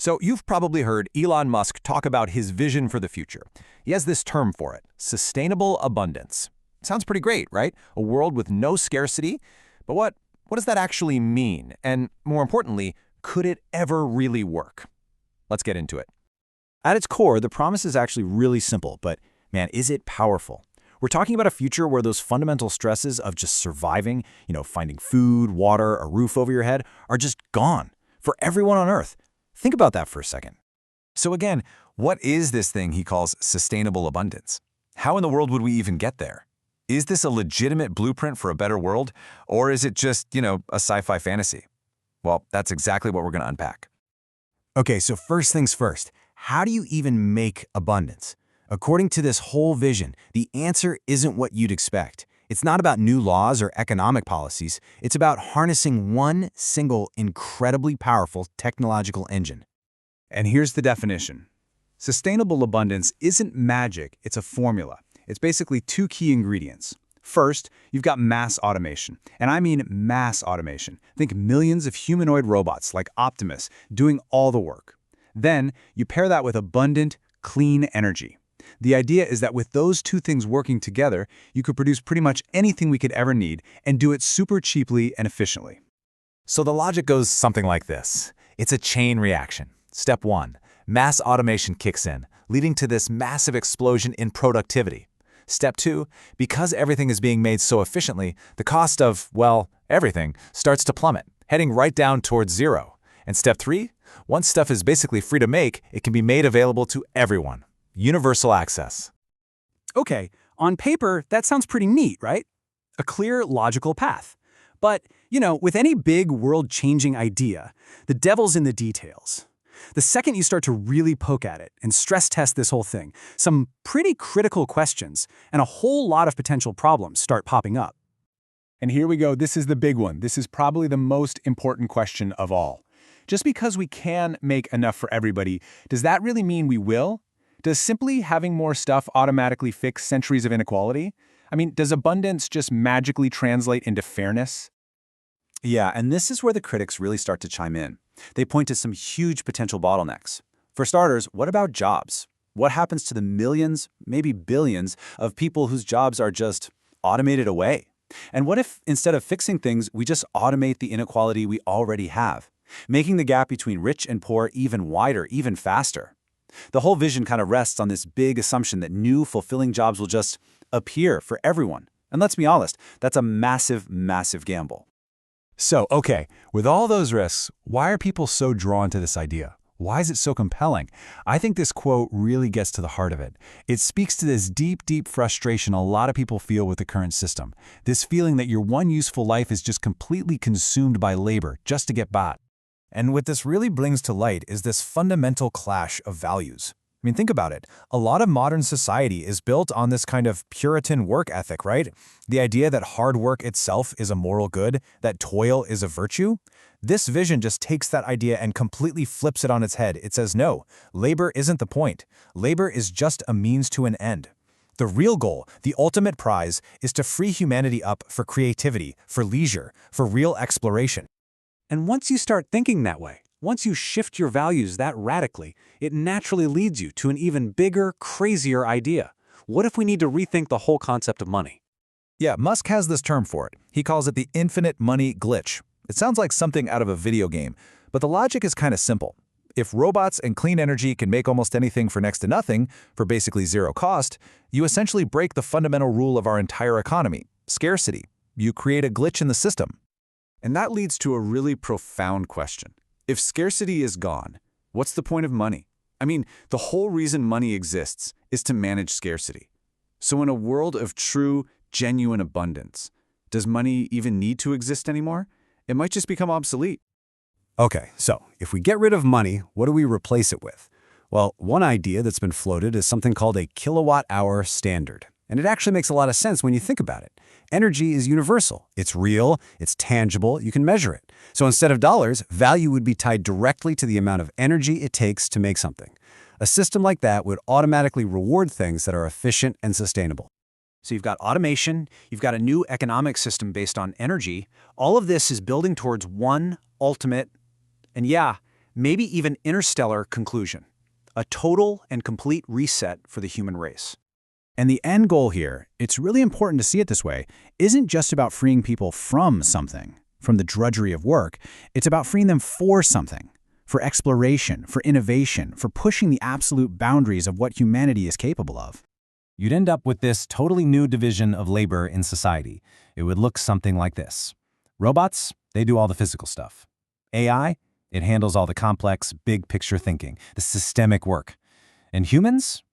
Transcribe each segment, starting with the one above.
So you've probably heard Elon Musk talk about his vision for the future. He has this term for it, sustainable abundance. Sounds pretty great, right? A world with no scarcity. But what does that actually mean? And more importantly, could it ever really work? Let's get into it. At its core, the promise is actually really simple, but man, is it powerful. We're talking about a future where those fundamental stresses of just surviving, finding food, water, a roof over your head, are just gone for everyone on Earth. Think about that for a second. So again, what is this thing he calls sustainable abundance? How in the world would we even get there? Is this a legitimate blueprint for a better world? Or is it just, a sci-fi fantasy? Well, that's exactly what we're going to unpack. Okay, so first things first, how do you even make abundance? According to this whole vision, the answer isn't what you'd expect. It's not about new laws or economic policies. It's about harnessing one single, incredibly powerful technological engine. And here's the definition. Sustainable abundance isn't magic, it's a formula. It's basically two key ingredients. First, you've got mass automation, and I mean mass automation. Think millions of humanoid robots like Optimus doing all the work. Then, you pair that with abundant, clean energy. The idea is that with those two things working together, you could produce pretty much anything we could ever need and do it super cheaply and efficiently. So the logic goes something like this. It's a chain reaction. Step 1, mass automation kicks in, leading to this massive explosion in productivity. Step 2, because everything is being made so efficiently, the cost of, well, everything starts to plummet, heading right down towards zero. And step 3, once stuff is basically free to make, it can be made available to everyone. Universal access. Okay, on paper, that sounds pretty neat, right? A clear, logical path. But, with any big world-changing idea, the devil's in the details. The second you start to really poke at it and stress test this whole thing, some pretty critical questions and a whole lot of potential problems start popping up. And here we go, this is the big one. This is probably the most important question of all. Just because we can make enough for everybody, does that really mean we will? Does simply having more stuff automatically fix centuries of inequality? I mean, does abundance just magically translate into fairness? Yeah, and this is where the critics really start to chime in. They point to some huge potential bottlenecks. For starters, what about jobs? What happens to the millions, maybe billions, of people whose jobs are just automated away? And what if, instead of fixing things, we just automate the inequality we already have, making the gap between rich and poor even wider, even faster? The whole vision kind of rests on this big assumption that new, fulfilling jobs will just appear for everyone. And let's be honest, that's a massive, massive gamble. So, okay, with all those risks, why are people so drawn to this idea? Why is it so compelling? I think this quote really gets to the heart of it. It speaks to this deep, deep frustration a lot of people feel with the current system. This feeling that your one useful life is just completely consumed by labor just to get by. And what this really brings to light is this fundamental clash of values. I mean, think about it. A lot of modern society is built on this kind of Puritan work ethic, right? The idea that hard work itself is a moral good, that toil is a virtue. This vision just takes that idea and completely flips it on its head. It says, no, labor isn't the point. Labor is just a means to an end. The real goal, the ultimate prize, is to free humanity up for creativity, for leisure, for real exploration. And once you start thinking that way, once you shift your values that radically, it naturally leads you to an even bigger, crazier idea. What if we need to rethink the whole concept of money? Yeah, Musk has this term for it. He calls it the infinite money glitch. It sounds like something out of a video game, but the logic is kind of simple. If robots and clean energy can make almost anything for next to nothing, for basically zero cost, you essentially break the fundamental rule of our entire economy, scarcity. You create a glitch in the system. And that leads to a really profound question. If scarcity is gone, what's the point of money? I mean, the whole reason money exists is to manage scarcity. So in a world of true, genuine abundance, does money even need to exist anymore? It might just become obsolete. Okay, so if we get rid of money, what do we replace it with? Well, one idea that's been floated is something called a kilowatt-hour standard. And it actually makes a lot of sense when you think about it. Energy is universal. It's real, it's tangible, you can measure it. So instead of dollars, value would be tied directly to the amount of energy it takes to make something. A system like that would automatically reward things that are efficient and sustainable. So you've got automation, you've got a new economic system based on energy. All of this is building towards one ultimate, and yeah, maybe even interstellar conclusion. A total and complete reset for the human race. And the end goal here, it's really important to see it this way, isn't just about freeing people from something, from the drudgery of work. It's about freeing them for something, for exploration, for innovation, for pushing the absolute boundaries of what humanity is capable of. You'd end up with this totally new division of labor in society. It would look something like this. Robots, they do all the physical stuff. AI, it handles all the complex, big-picture thinking, the systemic work. And humans?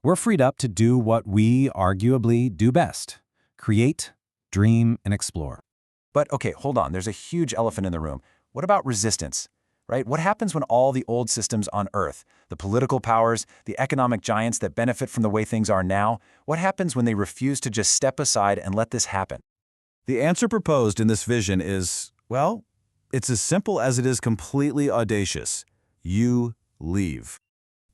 We're freed up to do what we arguably do best. Create, dream, and explore. But okay, hold on. There's a huge elephant in the room. What about resistance? Right? What happens when all the old systems on Earth, the political powers, the economic giants that benefit from the way things are now, what happens when they refuse to just step aside and let this happen? The answer proposed in this vision is, well, it's as simple as it is completely audacious. You leave.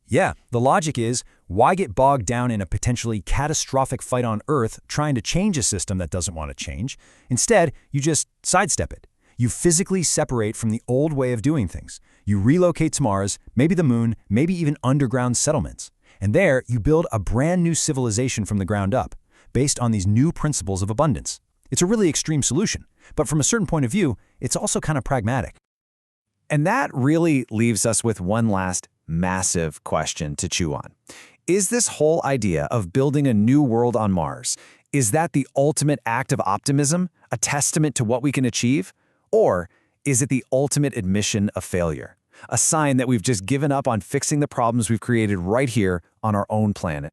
Yeah, the logic is, why get bogged down in a potentially catastrophic fight on Earth trying to change a system that doesn't want to change? Instead, you just sidestep it. You physically separate from the old way of doing things. You relocate to Mars, maybe the moon, maybe even underground settlements. And there, you build a brand new civilization from the ground up, based on these new principles of abundance. It's a really extreme solution, but from a certain point of view, it's also kind of pragmatic. And that really leaves us with one last massive question to chew on. Is this whole idea of building a new world on Mars, is that the ultimate act of optimism, a testament to what we can achieve? Or is it the ultimate admission of failure, a sign that we've just given up on fixing the problems we've created right here on our own planet?